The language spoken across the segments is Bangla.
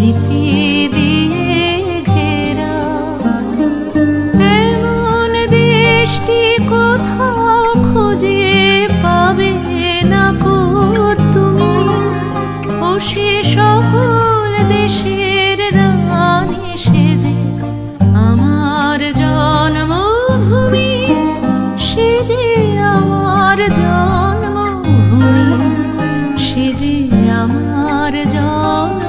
স্মৃতি দিয়ে ঘেরা এমন দেশটি কোথাও খুঁজে পাবে না কো তুমি। ও সে সকল দেশের রানী সেজে আমার জন্মভূমি, সে যে আমার জন্মভূমি, সে যে আমার জন্মভূমি।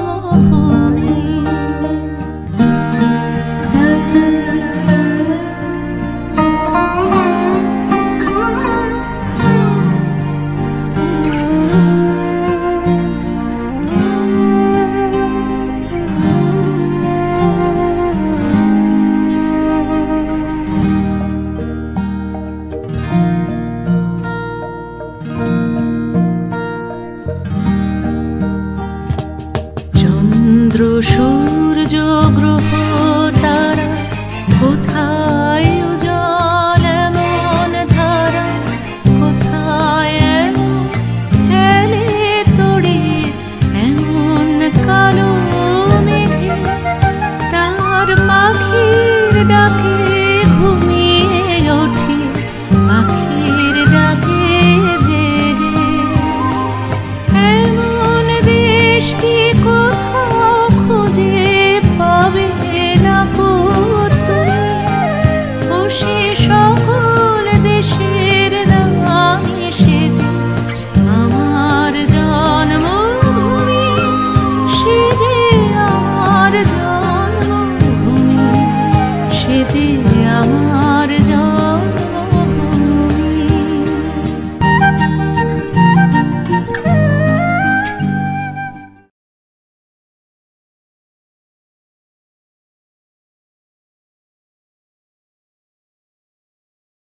চন্দ্র সূর্য গ্রহ তারা কোথায় উজ্জ্বল এমন ধারা, কোথায় খেলে তড়ি এমন কালো মেঘে। তার পাখির ডাকে ঘুমিয়ে ওঠি, পাখির ডাকে জেগে। এমন দেশটি কোথাও খুঁজে পাবে না কো তুমি। ও সে সকল দেশের রানী সেজে আমার জন্মভূমি, সে যে আমার জন্মভূমি, সে যে